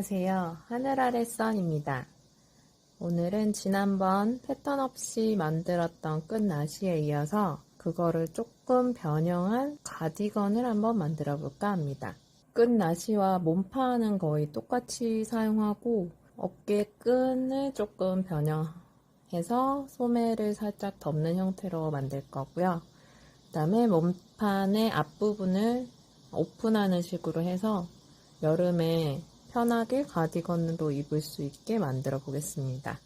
안녕하세요. 하늘 아래 선입니다. 오늘은 지난번 패턴 없이 만들었던 끝나시에 이어서 그거를 조금 변형한 가디건을 한번 만들어 볼까 합니다. 끝나시와 몸판은 거의 똑같이 사용하고 어깨 끈을 조금 변형해서 소매를 살짝 덮는 형태로 만들 거고요. 그 다음에 몸판의 앞부분을 오픈하는 식으로 해서 여름에 편하게 가디건으로 입을 수 있게 만들어 보겠습니다.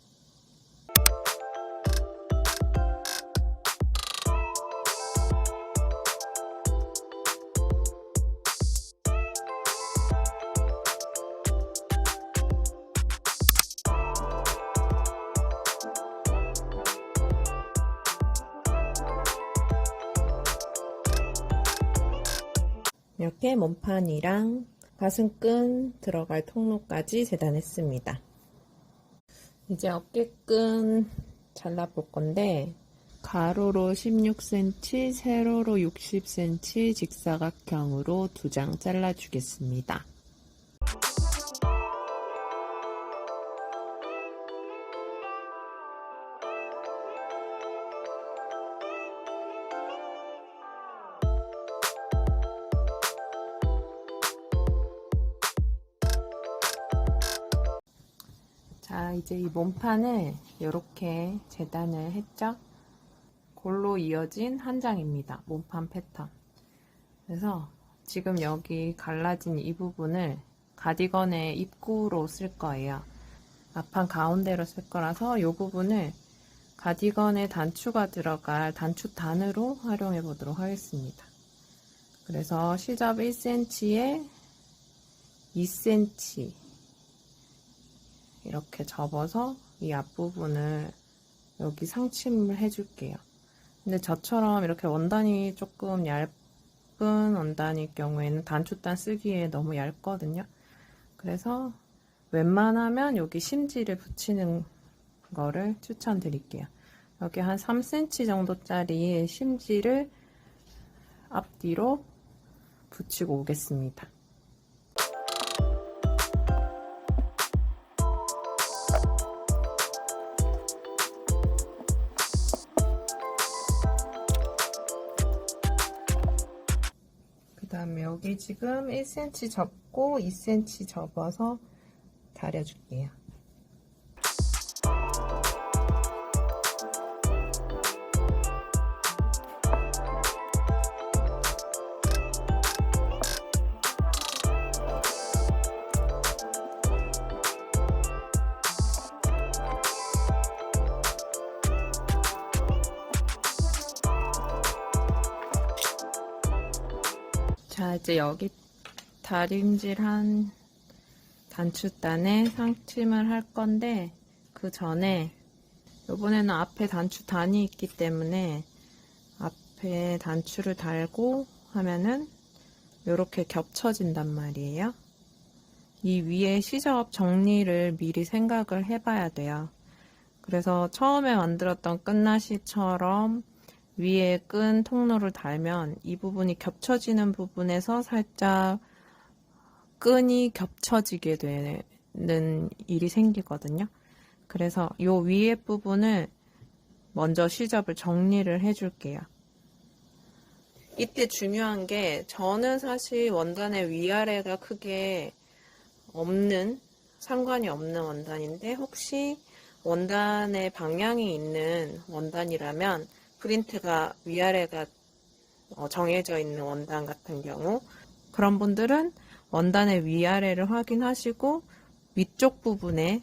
이렇게 몸판이랑 가슴끈 들어갈 통로까지 재단했습니다. 이제 어깨끈 잘라볼 건데 가로로 16cm, 세로로 60cm 직사각형으로 2장 잘라주겠습니다. 자, 이제 이 몸판을 이렇게 재단을 했죠? 골로 이어진 한 장입니다. 몸판 패턴. 그래서 지금 여기 갈라진 이 부분을 가디건의 입구로 쓸 거예요. 앞판 가운데로 쓸 거라서 이 부분을 가디건에 단추가 들어갈 단추단으로 활용해 보도록 하겠습니다. 그래서 시접 1cm에 2cm 이렇게 접어서 이 앞부분을 여기 상침을 해줄게요. 근데 저처럼 이렇게 원단이 조금 얇은 원단일 경우에는 단추단 쓰기에 너무 얇거든요. 그래서 웬만하면 여기 심지를 붙이는 거를 추천드릴게요. 여기 한 3cm 정도짜리 심지를 앞뒤로 붙이고 오겠습니다. 그 다음에 여기 지금 1cm 접고 2cm 접어서 다려줄게요. 자, 이제 여기 다림질한 단추단에 상침을 할 건데 그 전에 이번에는 앞에 단추단이 있기 때문에 앞에 단추를 달고 하면은 이렇게 겹쳐진단 말이에요. 이 위에 시접 정리를 미리 생각을 해봐야 돼요. 그래서 처음에 만들었던 끝나시처럼 위에 끈 통로를 달면 이 부분이 겹쳐지는 부분에서 살짝 끈이 겹쳐지게 되는 일이 생기거든요. 그래서 이 위에 부분을 먼저 시접을 정리를 해줄게요. 이때 중요한 게 저는 사실 원단의 위아래가 크게 상관이 없는 원단인데 혹시 원단의 방향이 있는 원단이라면 프린트가 위아래가 정해져 있는 원단 같은 경우 그런 분들은 원단의 위아래를 확인하시고 위쪽 부분에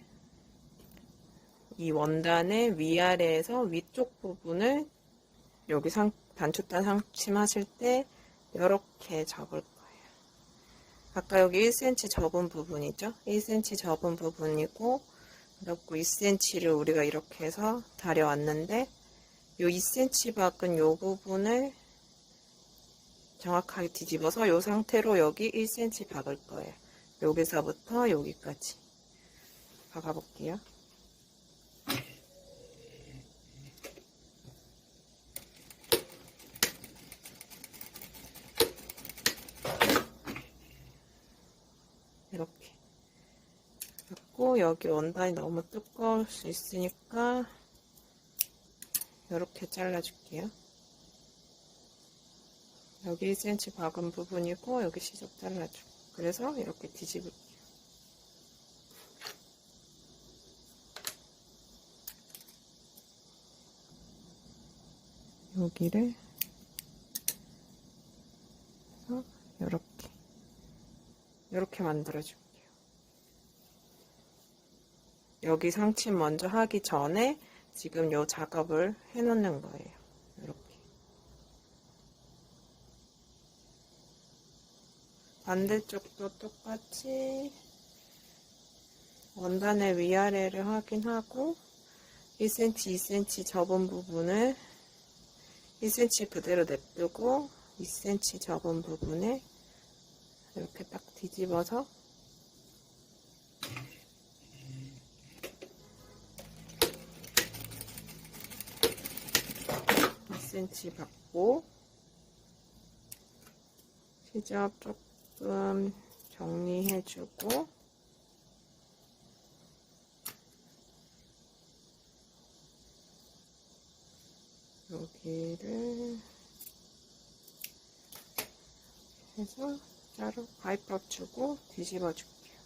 이 원단의 위아래에서 위쪽 부분을 여기 단추단 상침하실 때 이렇게 접을 거예요. 아까 여기 1cm 접은 부분이죠. 1cm 접은 부분이고 그리고 2cm를 우리가 이렇게 해서 다려왔는데 요 2cm 밖은 요 부분을 정확하게 뒤집어서 요 상태로 여기 1cm 박을 거예요. 여기서부터 여기까지 박아볼게요. 이렇게 그리고 여기 원단이 너무 두꺼울 수 있으니까 이렇게 잘라줄게요. 여기 1cm 박은 부분이고 여기 시접 잘라줘. 그래서 이렇게 뒤집을게요. 여기를 이렇게 만들어줄게요. 여기 상침 먼저 하기 전에 지금 요 작업을 해 놓는 거예요. 이렇게. 반대쪽도 똑같이 원단의 위아래를 확인하고 1cm, 2cm 접은 부분을 1cm 그대로 냅두고 2cm 접은 부분에 이렇게 딱 뒤집어서 2cm 받고 시접 조금 정리해주고 여기를 해서 자루 가위밥 주고 뒤집어 줄게요.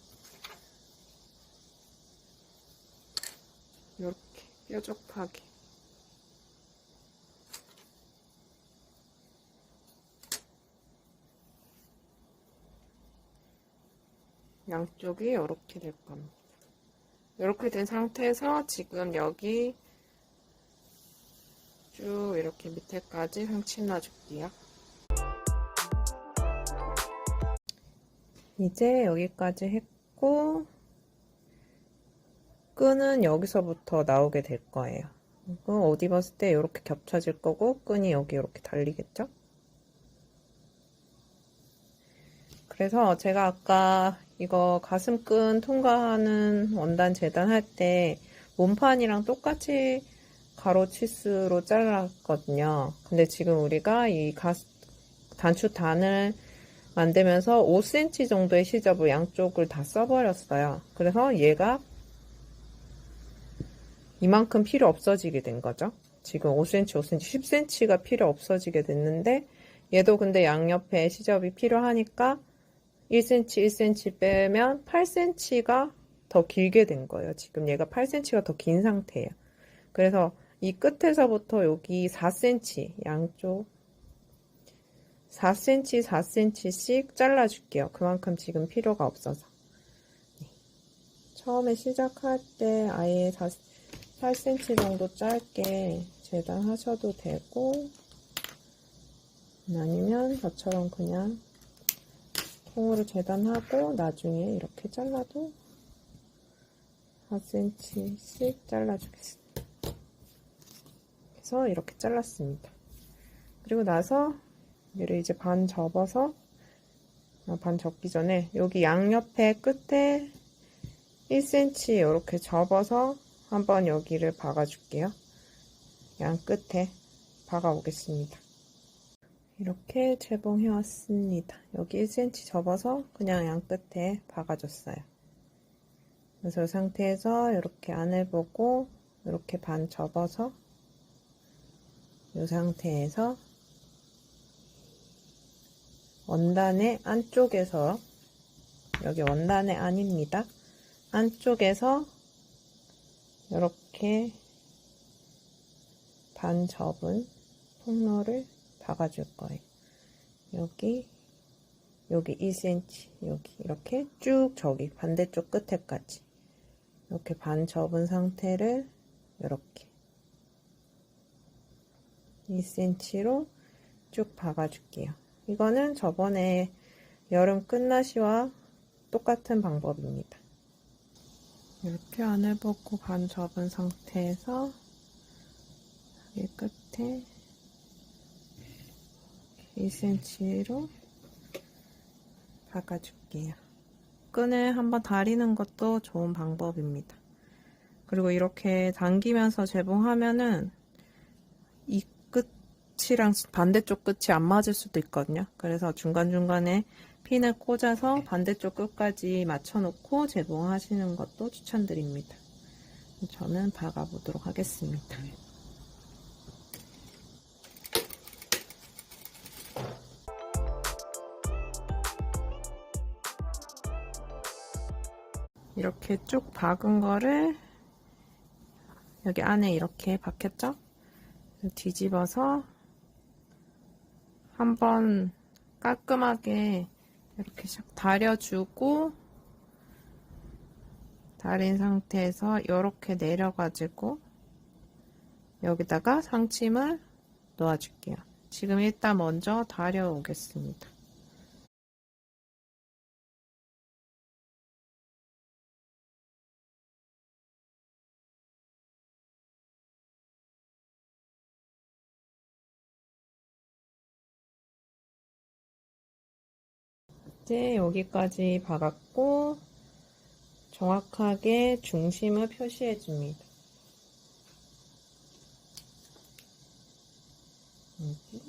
이렇게 뾰족하게. 양쪽이 이렇게 될 겁니다. 이렇게 된 상태에서 지금 여기 쭉 이렇게 밑에까지 상침 놔줄게요. 이제 여기까지 했고 끈은 여기서부터 나오게 될 거예요. 어디 봤을 때 이렇게 겹쳐질 거고 끈이 여기 이렇게 달리겠죠? 그래서 제가 아까 이거 가슴끈 통과하는 원단 재단할 때 몸판이랑 똑같이 가로 치수로 잘랐거든요. 근데 지금 우리가 이 단추 단을 만들면서 5cm 정도의 시접을 양쪽을 다 써버렸어요. 그래서 얘가 이만큼 필요 없어지게 된 거죠. 지금 5cm, 5cm, 10cm가 필요 없어지게 됐는데 얘도 근데 양옆에 시접이 필요하니까 1cm, 1cm 빼면 8cm가 더 길게 된 거예요. 지금 얘가 8cm가 더 긴 상태예요. 그래서 이 끝에서부터 여기 4cm 양쪽 4cm, 4cm씩 잘라줄게요. 그만큼 지금 필요가 없어서. 처음에 시작할 때 아예 8cm 정도 짧게 재단하셔도 되고 아니면 저처럼 그냥 통으로 재단하고 나중에 이렇게 잘라도 4cm씩 잘라주겠습니다. 그래서 이렇게 잘랐습니다. 그리고 나서 얘를 이제 반 접어서 반 접기 전에 여기 양옆에 끝에 1cm 이렇게 접어서 한번 여기를 박아줄게요. 양 끝에 박아 오겠습니다. 이렇게 재봉해 왔습니다. 여기 1cm 접어서 그냥 양 끝에 박아줬어요. 그래서 이 상태에서 이렇게 안을 보고 이렇게 반 접어서 이 상태에서 원단의 안쪽에서 여기 원단의 안입니다. 안쪽에서 이렇게 반 접은 통로를 박아줄 거예요. 여기 2cm, 여기 이렇게 쭉 저기 반대쪽 끝에까지 이렇게 반 접은 상태를 이렇게 2cm로 쭉 박아줄게요. 이거는 저번에 여름 끝나시와 똑같은 방법입니다. 이렇게 안을 보고 반 접은 상태에서 여기 끝에 2cm로 박아줄게요. 끈을 한번 다리는 것도 좋은 방법입니다. 그리고 이렇게 당기면서 재봉하면은 이 끝이랑 반대쪽 끝이 안 맞을 수도 있거든요. 그래서 중간중간에 핀을 꽂아서 반대쪽 끝까지 맞춰놓고 재봉하시는 것도 추천드립니다. 저는 박아보도록 하겠습니다. 이렇게 쭉 박은 거를 여기 안에 이렇게 박혔죠? 뒤집어서 한번 깔끔하게 이렇게 샥 다려주고, 다린 상태에서 이렇게 내려가지고 여기다가 상침을 놓아줄게요. 지금 일단 먼저 다려오겠습니다. 이제 여기까지 박았고 정확하게 중심을 표시해 줍니다. 여기.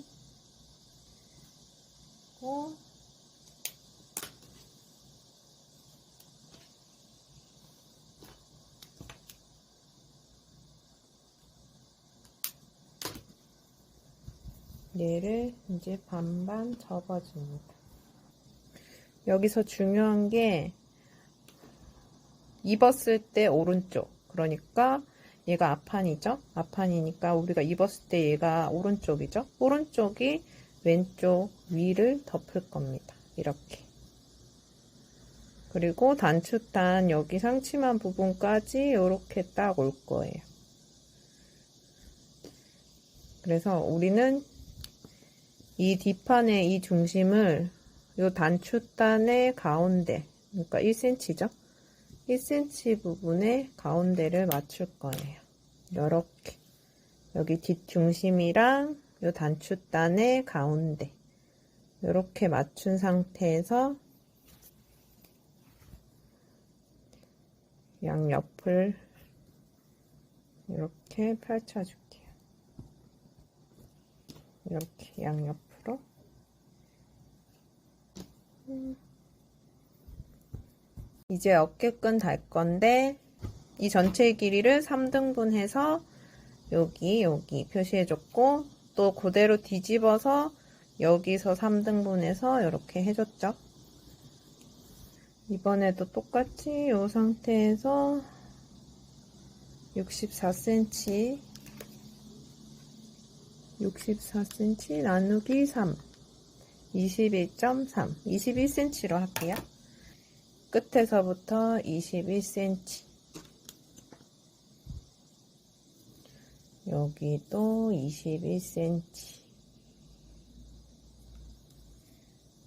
얘를 이제 반반 접어줍니다. 여기서 중요한 게 입었을 때 오른쪽, 그러니까 얘가 앞판이죠. 앞판이니까 우리가 입었을 때 얘가 오른쪽이죠. 오른쪽이 왼쪽 위를 덮을 겁니다. 이렇게. 그리고 단추단 여기 상치만 부분까지 이렇게 딱 올 거예요. 그래서 우리는 이 뒷판의 이 중심을 이 단추단의 가운데, 그러니까 1cm죠. 1cm 부분의 가운데를 맞출 거예요. 이렇게. 여기 뒷중심이랑 이 단추단의 가운데. 이렇게 맞춘 상태에서 양옆을 이렇게 펼쳐줄게요. 이렇게 양옆으로. 이제 어깨끈 달 건데 이 전체 길이를 3등분 해서 여기 표시해줬고, 또 그대로 뒤집어서 여기서 3등분 해서 이렇게 해줬죠. 이번에도 똑같이 이 상태에서 64cm 나누기 3 21.3 21cm로 할게요. 끝에서부터 21cm, 여기도 21cm,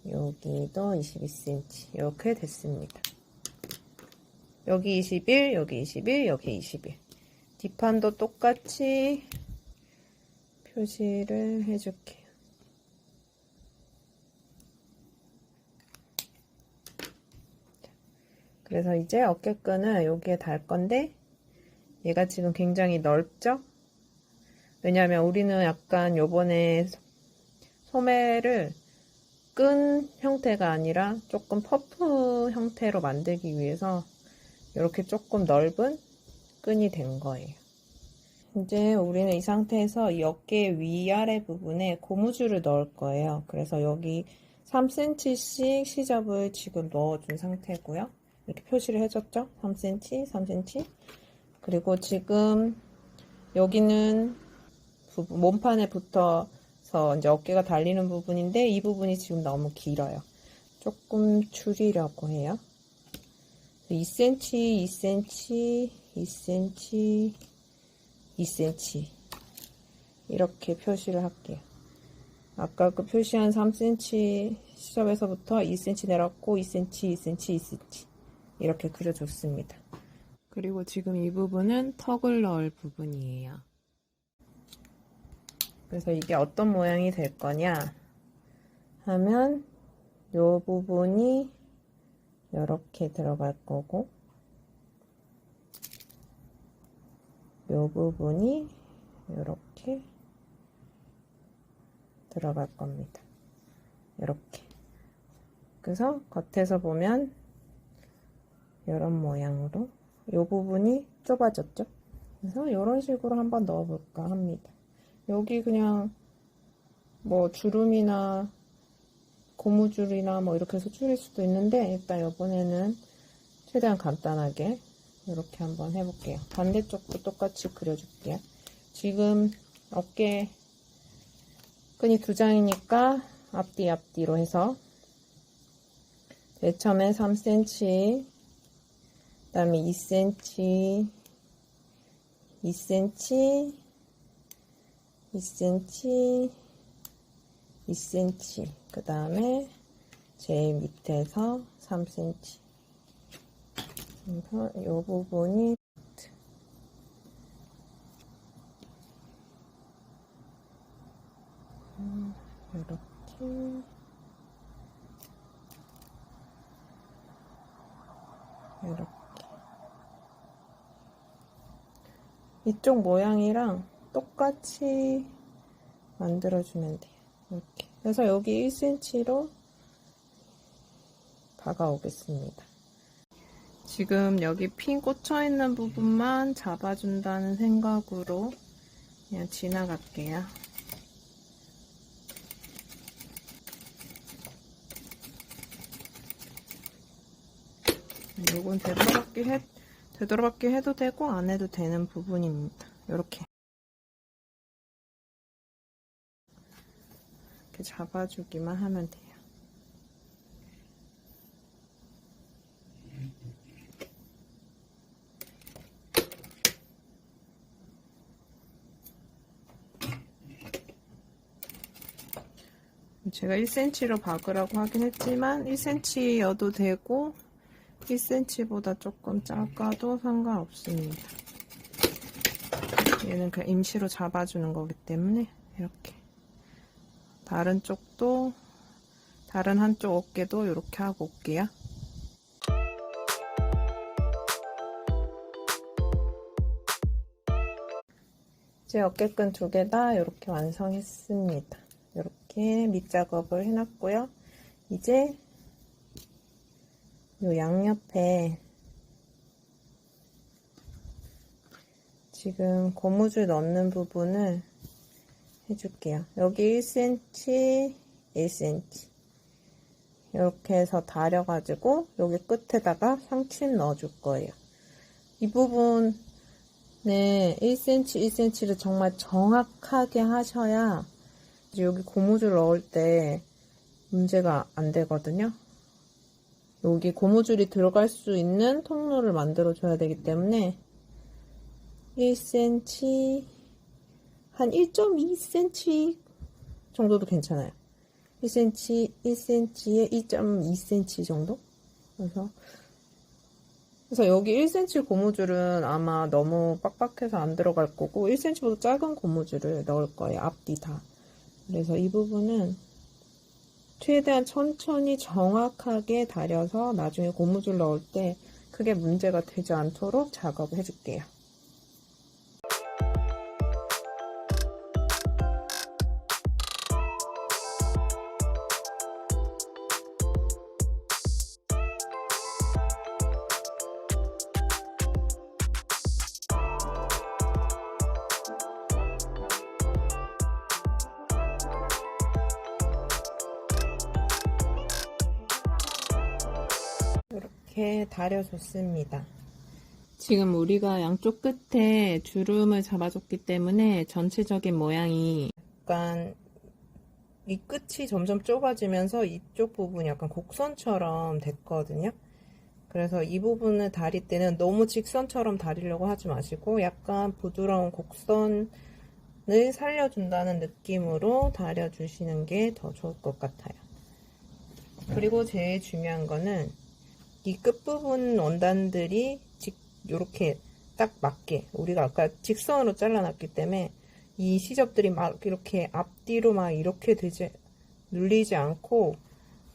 여기도 21cm. 이렇게 됐습니다. 여기 21, 여기 21, 여기 21. 뒷판도 똑같이 표시를 해줄게요. 그래서 이제 어깨끈을 여기에 달 건데, 얘가 지금 굉장히 넓죠? 왜냐하면 우리는 약간 요번에 소매를 끈 형태가 아니라 조금 퍼프 형태로 만들기 위해서 이렇게 조금 넓은 끈이 된 거예요. 이제 우리는 이 상태에서 이 어깨 위아래 부분에 고무줄을 넣을 거예요. 그래서 여기 3cm씩 시접을 지금 넣어준 상태고요. 이렇게 표시를 해줬죠? 3cm, 3cm. 그리고 지금 여기는 몸판에 붙어서 이제 어깨가 달리는 부분인데, 이 부분이 지금 너무 길어요. 조금 줄이려고 해요. 2cm, 2cm, 2cm, 2cm 이렇게 표시를 할게요. 아까 그 표시한 3cm 시접에서부터 2cm 내렸고 2cm, 2cm, 2cm 이렇게 그려줬습니다. 그리고 지금 이 부분은 턱을 넣을 부분이에요. 그래서 이게 어떤 모양이 될 거냐 하면 이 부분이 이렇게 들어갈 거고, 이 부분이 이렇게 들어갈 겁니다. 이렇게. 그래서 겉에서 보면 이런 모양으로 이 부분이 좁아졌죠. 그래서 이런 식으로 한번 넣어볼까 합니다. 여기 그냥 뭐 주름이나 고무줄이나 뭐 이렇게 해서 줄일 수도 있는데 일단 이번에는 최대한 간단하게 이렇게 한번 해볼게요. 반대쪽도 똑같이 그려줄게요. 지금 어깨 끈이 2장이니까 앞뒤로 해서 대처음에 3cm, 그 다음에 2cm, 2cm, 2cm, 2cm, 그 다음에 제일 밑에서 3cm. 그래서 이 부분이 이렇게 이쪽 모양이랑 똑같이 만들어주면 돼요. 이렇게. 그래서 여기 1cm로 박아오겠습니다. 지금 여기 핀 꽂혀 있는 부분만 잡아준다는 생각으로 그냥 지나갈게요. 이건 되돌아박기 해도 되고 안 해도 되는 부분입니다. 이렇게 잡아주기만 하면 돼요. 제가 1cm로 박으라고 하긴 했지만 1cm여도 되고 1cm보다 조금 작아도 상관없습니다. 얘는 그냥 임시로 잡아주는 거기 때문에 이렇게 다른 쪽도 다른 한쪽 어깨도 이렇게 하고 올게요. 제 어깨끈 2개 다 이렇게 완성했습니다. 이렇게 밑작업을 해놨고요. 이제 요 양옆에 지금 고무줄 넣는 부분을 해줄게요. 여기 1cm, 1cm 이렇게 해서 다려가지고 여기 끝에다가 상침 넣어줄 거예요. 이 부분은 1cm, 1cm를 정말 정확하게 하셔야 여기 고무줄 넣을 때 문제가 안 되거든요. 여기 고무줄이 들어갈 수 있는 통로를 만들어 줘야 되기 때문에 1cm 한 1.2cm 정도도 괜찮아요. 1cm, 1cm에 2.2cm 정도? 그래서 여기 1cm 고무줄은 아마 너무 빡빡해서 안 들어갈 거고 1cm보다 작은 고무줄을 넣을 거예요. 앞뒤 다. 그래서 이 부분은 최대한 천천히 정확하게 다려서 나중에 고무줄 넣을 때 크게 문제가 되지 않도록 작업을 해줄게요. 이렇게 다려줬습니다. 지금 우리가 양쪽 끝에 주름을 잡아줬기 때문에 전체적인 모양이 약간 이 끝이 점점 좁아지면서 이쪽 부분이 약간 곡선처럼 됐거든요. 그래서 이 부분을 다릴 때는 너무 직선처럼 다리려고 하지 마시고 약간 부드러운 곡선을 살려준다는 느낌으로 다려주시는 게 더 좋을 것 같아요. 그리고 제일 중요한 거는 이 끝부분 원단들이 이렇게 딱 맞게 우리가 아까 직선으로 잘라놨기 때문에 이 시접들이 막 이렇게 앞뒤로 막 이렇게 눌리지 않고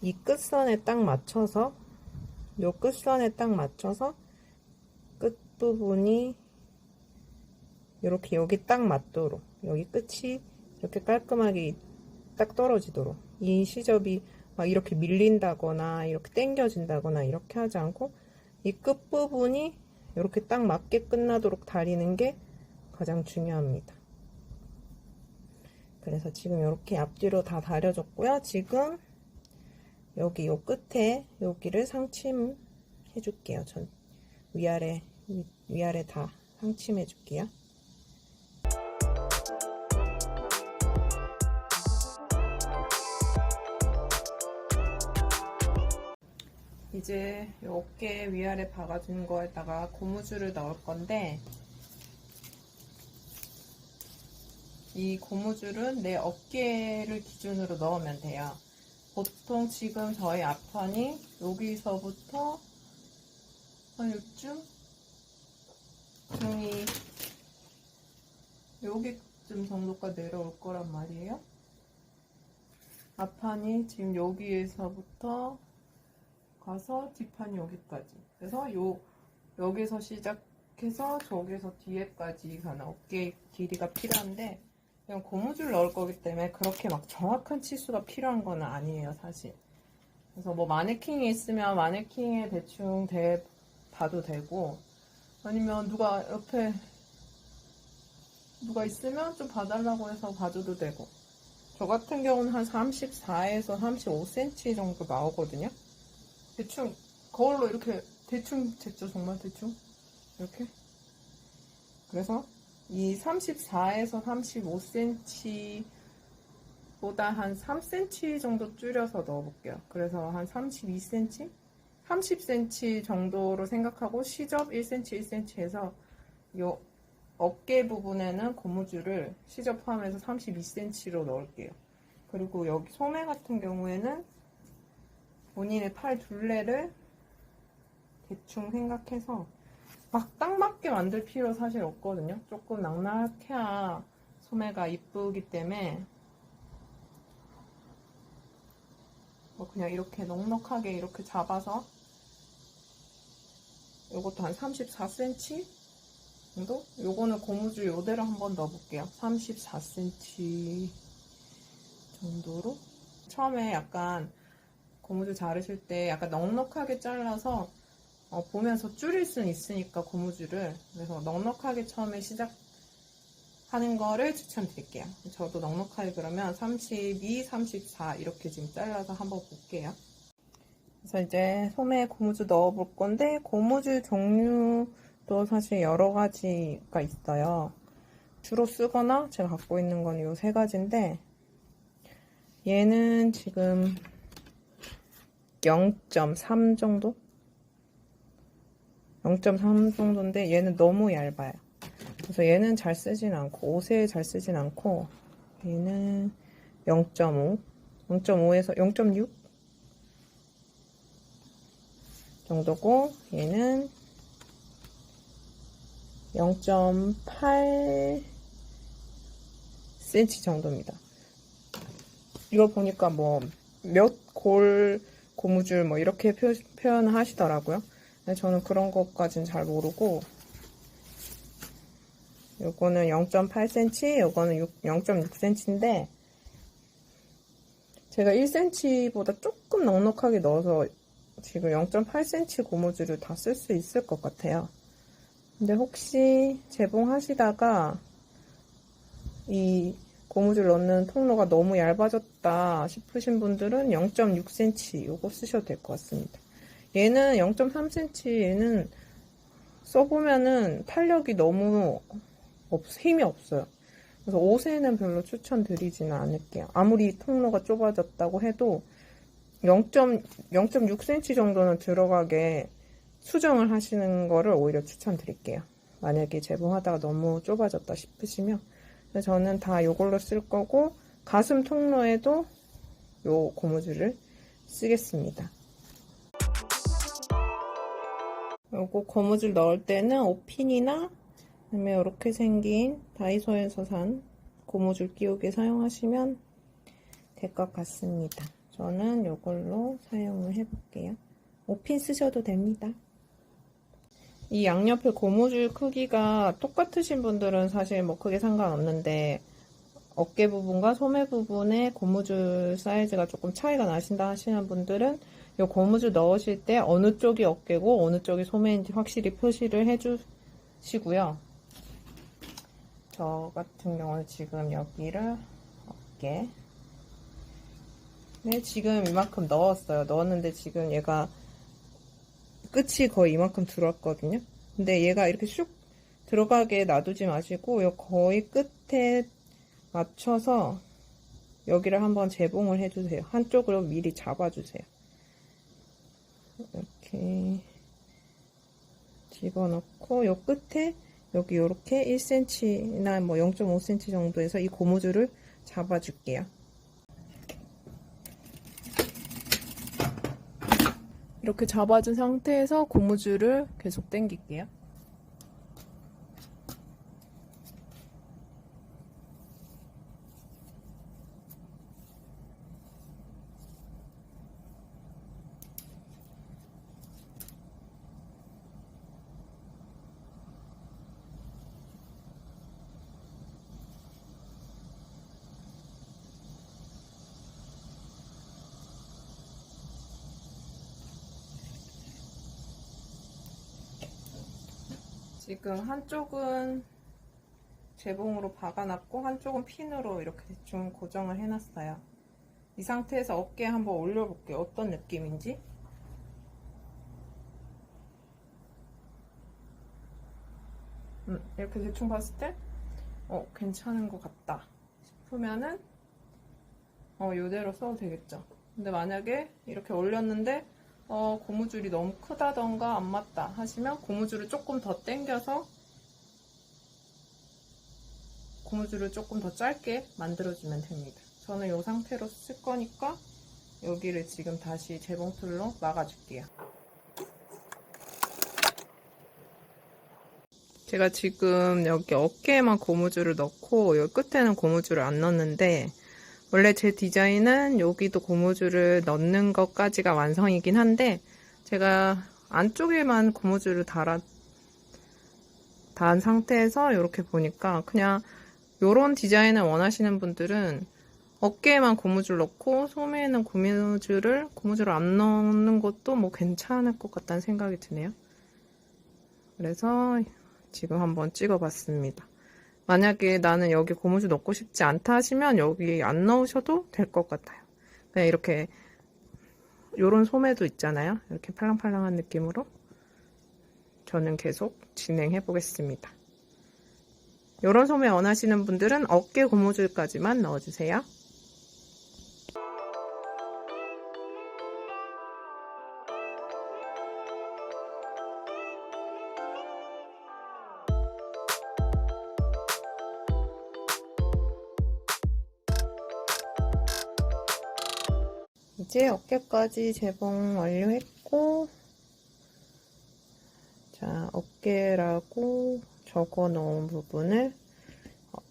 이 끝선에 딱 맞춰서 요 끝선에 딱 맞춰서 끝부분이 이렇게 여기 딱 맞도록 여기 끝이 이렇게 깔끔하게 딱 떨어지도록 이 시접이 막 이렇게 밀린다거나 이렇게 당겨진다거나 이렇게 하지 않고 이 끝부분이 이렇게 딱 맞게 끝나도록 다리는 게 가장 중요합니다. 그래서 지금 이렇게 앞뒤로 다 다려줬고요. 지금 여기 요 끝에 여기를 상침 해줄게요. 전 위아래 다 상침해 줄게요. 이제 이 어깨 위아래 박아준 거에다가 고무줄을 넣을 건데, 이 고무줄은 내 어깨를 기준으로 넣으면 돼요. 보통 지금 저희 앞판이 여기서부터 한 요쯤? 등이 여기쯤 정도가 내려올 거란 말이에요. 앞판이 지금 여기에서부터 가서 뒷판이 여기까지. 그래서 여기서 시작해서 저기서 뒤에까지 가는 어깨 길이가 필요한데, 그냥 고무줄 넣을 거기 때문에 그렇게 막 정확한 치수가 필요한 건 아니에요, 사실. 그래서 뭐 마네킹이 있으면 마네킹에 대충 봐도 되고, 아니면 누가 옆에 누가 있으면 좀 봐달라고 해서 봐줘도 되고. 저 같은 경우는 한 34에서 35cm 정도 나오거든요. 대충 거울로 이렇게 대충 쟀죠. 정말 대충 이렇게. 그래서 이 34에서 35cm 보다 한 3cm 정도 줄여서 넣어볼게요. 그래서 한 32cm? 30cm 정도로 생각하고 시접 1cm, 1cm 해서 요 어깨 부분에는 고무줄을 시접 포함해서 32cm로 넣을게요. 그리고 여기 소매 같은 경우에는 본인의 팔 둘레를 대충 생각해서 막 딱 맞게 만들 필요 사실 없거든요. 조금 낭낙해야 소매가 이쁘기 때문에 뭐 그냥 이렇게 넉넉하게 이렇게 잡아서 요것도 한 34cm 정도? 요거는 고무줄 요대로 한번 넣어볼게요. 34cm 정도로. 처음에 약간 고무줄 자르실 때 약간 넉넉하게 잘라서 보면서 줄일 수는 있으니까 고무줄을. 그래서 넉넉하게 처음에 시작하는 거를 추천드릴게요. 저도 넉넉하게 그러면 32, 34 이렇게 지금 잘라서 한번 볼게요. 그래서 이제 소매에 고무줄 넣어볼 건데, 고무줄 종류도 사실 여러 가지가 있어요. 주로 쓰거나 제가 갖고 있는 건 이 세 가지인데, 얘는 지금 0.3 정도? 0.3 정도인데 얘는 너무 얇아요. 그래서 얘는 잘 쓰진 않고, 옷에 잘 쓰진 않고, 얘는 0.5, 0.5에서 0.6 정도고, 얘는 0.8cm 정도입니다. 이거 보니까 뭐 몇 골 고무줄 뭐 이렇게 표현을 하시더라고요. 근데 저는 그런 것까지는 잘 모르고, 요거는 0.8cm, 요거는 0.6cm인데 제가 1cm보다 조금 넉넉하게 넣어서 지금 0.8cm 고무줄을 다 쓸 수 있을 것 같아요. 근데 혹시 재봉하시다가 이 고무줄 넣는 통로가 너무 얇아졌다 싶으신 분들은 0.6cm 요거 쓰셔도 될 것 같습니다. 얘는 0.3cm, 얘는 써보면은 탄력이 너무 힘이 없어요. 그래서 옷에는 별로 추천드리지는 않을게요. 아무리 통로가 좁아졌다고 해도 0.6cm 정도는 들어가게 수정을 하시는 거를 오히려 추천드릴게요. 만약에 재봉하다가 너무 좁아졌다 싶으시면. 저는 다 요걸로 쓸 거고, 가슴 통로에도 요 고무줄을 쓰겠습니다. 요거 고무줄 넣을 때는 옷핀이나 아니면 이렇게 생긴 다이소에서 산 고무줄 끼우개 사용하시면 될 것 같습니다. 저는 요걸로 사용을 해볼게요. 옷핀 쓰셔도 됩니다. 이 양옆에 고무줄 크기가 똑같으신 분들은 사실 뭐 크게 상관없는데, 어깨 부분과 소매 부분의 고무줄 사이즈가 조금 차이가 나신다 하시는 분들은 이 고무줄 넣으실 때 어느 쪽이 어깨고 어느 쪽이 소매인지 확실히 표시를 해주시고요. 저 같은 경우는 지금 여기를 어깨 네, 지금 이만큼 넣었어요. 넣었는데 지금 얘가 끝이 거의 이만큼 들어왔거든요. 근데 얘가 이렇게 슉 들어가게 놔두지 마시고 요 거의 끝에 맞춰서 여기를 한번 재봉을 해주세요. 한쪽으로 미리 잡아주세요. 이렇게 집어넣고 요 끝에 여기 요렇게 1cm나 뭐 0.5cm 정도에서 이 고무줄을 잡아줄게요. 이렇게 잡아준 상태에서 고무줄을 계속 당길게요. 지금 한쪽은 재봉으로 박아놨고 한쪽은 핀으로 이렇게 대충 고정을 해놨어요. 이 상태에서 어깨에 한번 올려볼게요. 어떤 느낌인지. 이렇게 대충 봤을 때 괜찮은 것 같다 싶으면은 이대로 써도 되겠죠. 근데 만약에 이렇게 올렸는데 고무줄이 너무 크다던가 안 맞다 하시면 고무줄을 조금 더 당겨서 고무줄을 조금 더 짧게 만들어주면 됩니다. 저는 이 상태로 쓸 거니까 여기를 지금 다시 재봉틀로 막아줄게요. 제가 지금 여기 어깨에만 고무줄을 넣고 여기 끝에는 고무줄을 안 넣는데 원래 제 디자인은 여기도 고무줄을 넣는 것까지가 완성이긴 한데 제가 안쪽에만 고무줄을 단 상태에서 이렇게 보니까 그냥 이런 디자인을 원하시는 분들은 어깨에만 고무줄 넣고 소매에는 고무줄을 안 넣는 것도 뭐 괜찮을 것 같다는 생각이 드네요. 그래서 지금 한번 찍어봤습니다. 만약에 나는 여기 고무줄 넣고 싶지 않다 하시면 여기 안 넣으셔도 될 것 같아요. 그냥 이렇게 요런 소매도 있잖아요. 이렇게 팔랑팔랑한 느낌으로 저는 계속 진행해 보겠습니다. 요런 소매 원하시는 분들은 어깨 고무줄까지만 넣어주세요. 이제 어깨까지 재봉 완료했고, 자, 어깨라고 적어 놓은 부분을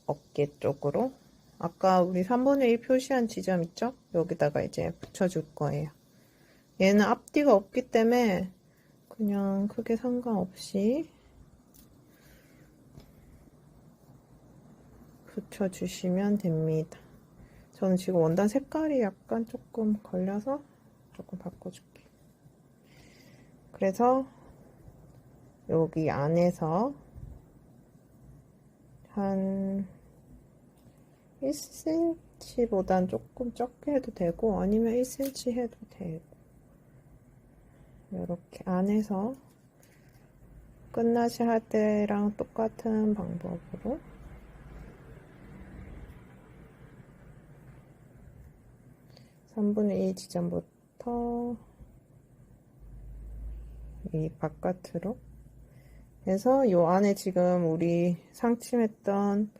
어깨 쪽으로 아까 우리 3분의 1 표시한 지점 있죠? 여기다가 이제 붙여줄 거예요. 얘는 앞뒤가 없기 때문에 그냥 크게 상관없이 붙여주시면 됩니다. 저는 지금 원단 색깔이 약간 조금 걸려서 조금 바꿔줄게요. 그래서 여기 안에서 한 1cm보단 조금 적게 해도 되고 아니면 1cm 해도 되고 이렇게 안에서 끝나시 할 때랑 똑같은 방법으로 (3분의 1) 지점부터 이 바깥으로 해서 요 안에 지금 우리 상침했던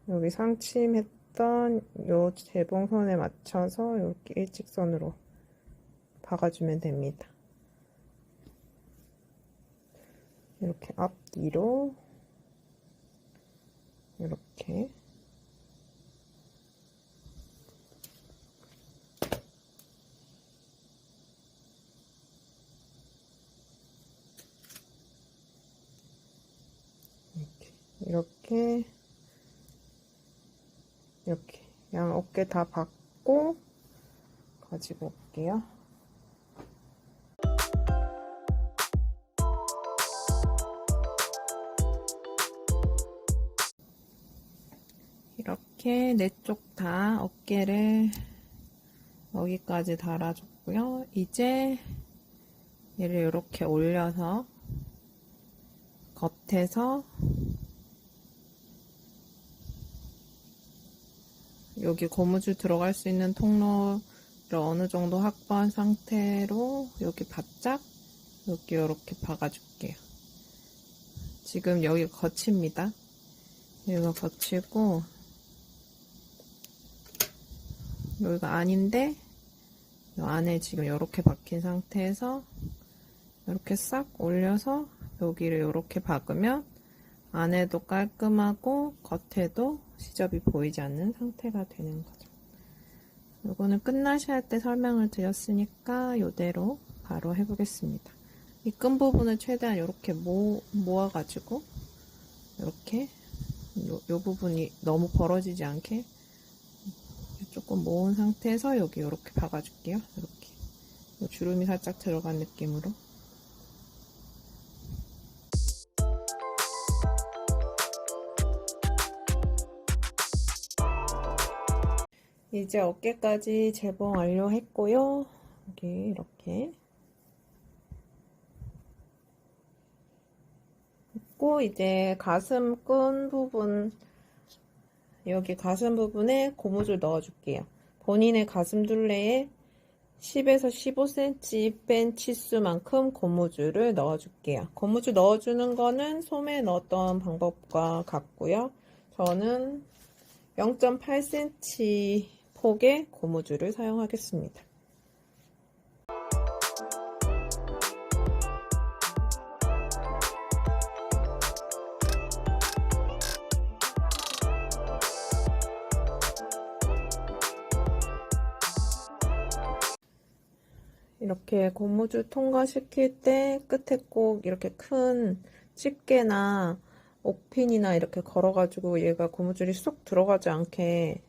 여기 상침했던 요 재봉선에 맞춰서 이렇게 일직선으로 박아주면 됩니다. 이렇게 앞뒤로 이렇게 이렇게 양 어깨 다 받고 가지고 올게요. 이렇게 네 쪽 다 어깨를 여기까지 달아줬고요. 이제 얘를 이렇게 올려서 겉에서 여기 고무줄 들어갈 수 있는 통로를 어느 정도 확보한 상태로 여기 바짝 여기 이렇게 박아줄게요. 지금 여기가 거칩니다. 여기가 거치고 여기가 아닌데 이 안에 지금 이렇게 박힌 상태에서 이렇게 싹 올려서 여기를 이렇게 박으면 안에도 깔끔하고 겉에도 시접이 보이지 않는 상태가 되는 거죠. 요거는 끝나셔야 할 때 설명을 드렸으니까 이대로 바로 해보겠습니다. 이 끈 부분을 최대한 이렇게 모아가지고 이렇게 요 부분이 너무 벌어지지 않게 조금 모은 상태에서 여기 이렇게 박아줄게요. 이렇게 주름이 살짝 들어간 느낌으로. 이제 어깨까지 재봉 완료했고요. 여기 이렇게 했고 이제 가슴 끈 부분 여기 가슴 부분에 고무줄 넣어줄게요. 본인의 가슴 둘레에 10에서 15cm 뺀 치수만큼 고무줄을 넣어줄게요. 고무줄 넣어주는 거는 소매에 넣었던 방법과 같고요. 저는 0.8cm 폭의 고무줄을 사용하겠습니다. 이렇게 고무줄 통과시킬 때 끝에 꼭 이렇게 큰 집게나 옥핀이나 이렇게 걸어가지고 얘가 고무줄이 쏙 들어가지 않게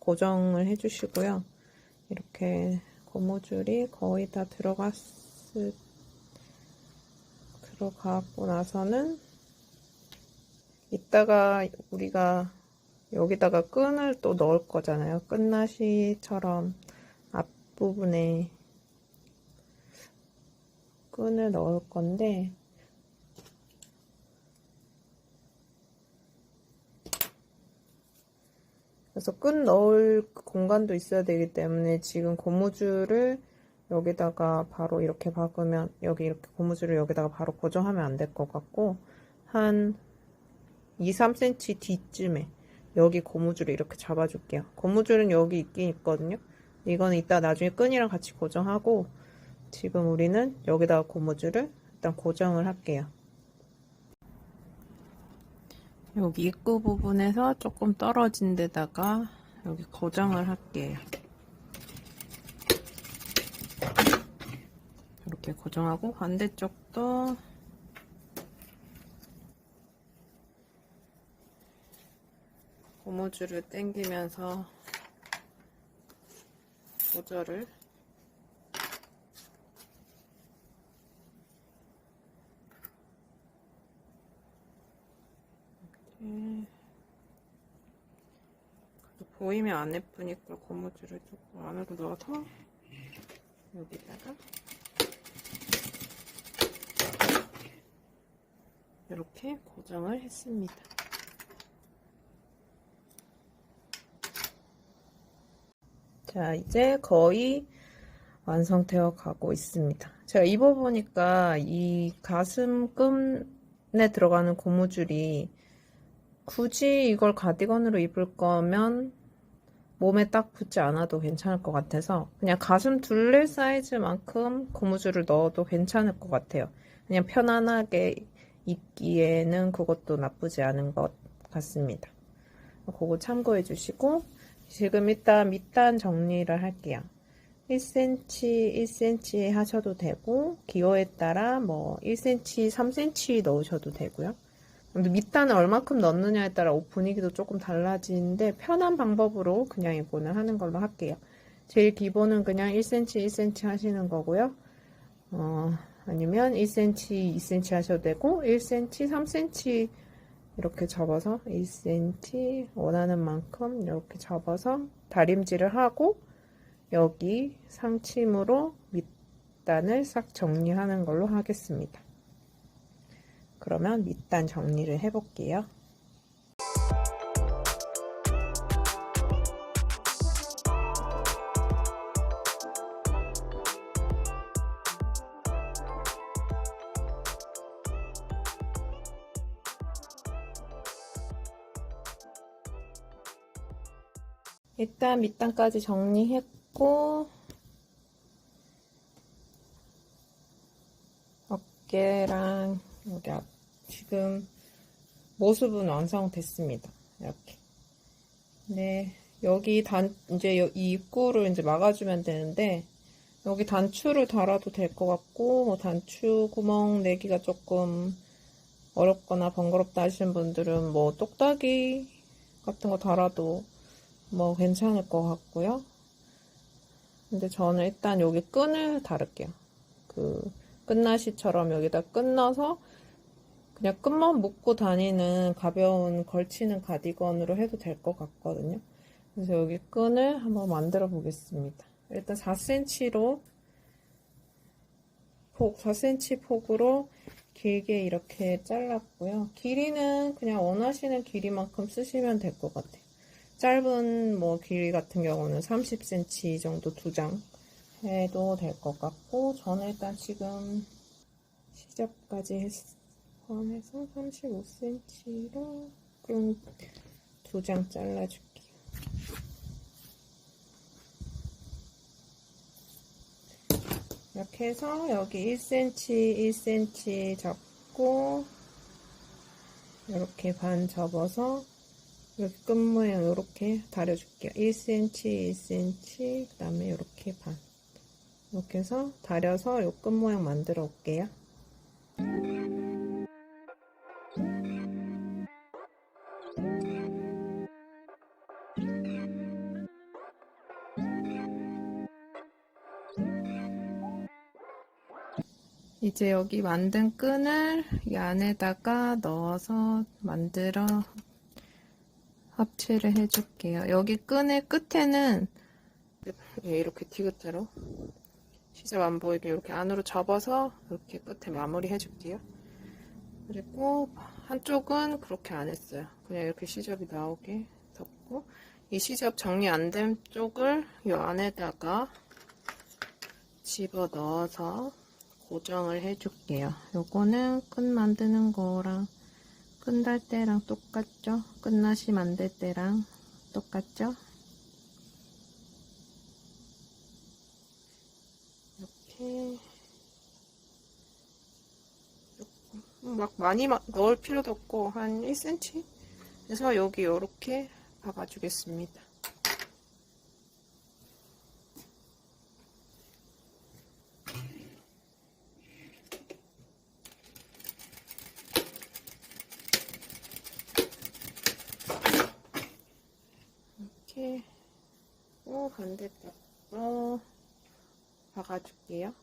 고정을 해주시고요. 이렇게 고무줄이 거의 다 들어가고 나서는 이따가 우리가 여기다가 끈을 또 넣을 거잖아요. 끝나시처럼 앞부분에 끈을 넣을 건데 그래서 끈 넣을 공간도 있어야 되기 때문에 지금 고무줄을 여기다가 바로 이렇게 박으면 여기 이렇게 고무줄을 여기다가 바로 고정하면 안 될 것 같고 한 2, 3cm 뒤쯤에 여기 고무줄을 이렇게 잡아줄게요. 고무줄은 여기 있긴 있거든요. 이거는 이따 나중에 끈이랑 같이 고정하고 지금 우리는 여기다가 고무줄을 일단 고정을 할게요. 여기 입구 부분에서 조금 떨어진 데다가 여기 고정을 할게요. 이렇게 고정하고 반대쪽도 고무줄을 당기면서 조절을 보이면 안 예쁘니까 고무줄을 조금 안으로 넣어서 여기다가 이렇게 고정을 했습니다. 자, 이제 거의 완성되어 가고 있습니다. 제가 입어보니까 이 가슴끈에 들어가는 고무줄이 굳이 이걸 가디건으로 입을 거면 몸에 딱 붙지 않아도 괜찮을 것 같아서 그냥 가슴 둘레 사이즈만큼 고무줄을 넣어도 괜찮을 것 같아요. 그냥 편안하게 입기에는 그것도 나쁘지 않은 것 같습니다. 그거 참고해 주시고 지금 일단 밑단 정리를 할게요. 1cm, 1cm 하셔도 되고 기호에 따라 뭐 1cm, 3cm 넣으셔도 되고요. 근데 밑단을 얼마큼 넣느냐에 따라 옷 분위기도 조금 달라지는데 편한 방법으로 그냥 이거는 하는 걸로 할게요. 제일 기본은 그냥 1cm, 1cm 하시는 거고요. 아니면 1cm, 2cm 하셔도 되고 1cm, 3cm 이렇게 접어서 1cm 원하는 만큼 이렇게 접어서 다림질을 하고 여기 상침으로 밑단을 싹 정리하는 걸로 하겠습니다. 그러면 밑단 정리를 해볼게요. 일단 밑단까지 정리했고 어깨랑 여기 앞 지금 모습은 완성됐습니다. 이렇게. 네, 여기 이제 이 입구를 이제 막아주면 되는데 여기 단추를 달아도 될 것 같고 뭐 단추 구멍 내기가 조금 어렵거나 번거롭다 하시는 분들은 뭐 똑딱이 같은 거 달아도 뭐 괜찮을 것 같고요. 근데 저는 일단 여기 끈을 달을게요. 그 끝나시처럼 여기다 끈 넣어서 그냥 끈만 묶고 다니는 가벼운 걸치는 가디건으로 해도 될 것 같거든요. 그래서 여기 끈을 한번 만들어 보겠습니다. 일단 4cm로 4cm 폭으로 길게 이렇게 잘랐고요. 길이는 그냥 원하시는 길이만큼 쓰시면 될 것 같아요. 짧은 뭐 길이 같은 경우는 30cm 정도 2장 해도 될 것 같고 저는 일단 지금 시접까지 포함해서 35cm로 끈 2장 잘라줄게요. 이렇게 해서 여기 1cm, 1cm 잡고 이렇게 반 접어서 이렇게 끝 모양 이렇게 다려줄게요. 1cm, 1cm, 그 다음에 이렇게 반. 이렇게 해서 다려서 이 끝 모양 만들어 올게요. 이제 여기 만든 끈을 이 안에다가 넣어서 만들어 합체를 해줄게요. 여기 끈의 끝에는 이렇게 디귿자로 시접 안 보이게 이렇게 안으로 접어서 이렇게 끝에 마무리 해줄게요. 그리고 한쪽은 그렇게 안 했어요. 그냥 이렇게 시접이 나오게 덮고 이 시접 정리 안 된 쪽을 이 안에다가 집어 넣어서 고정을 해줄게요. 요거는 끈 만드는 거랑 끈 달 때랑 똑같죠? 끝나시 만들 때랑 똑같죠? 이렇게 막 많이 넣을 필요도 없고 한 1cm 해서 여기 이렇게 박아주겠습니다. 이렇게 반대쪽으로 박아줄게요.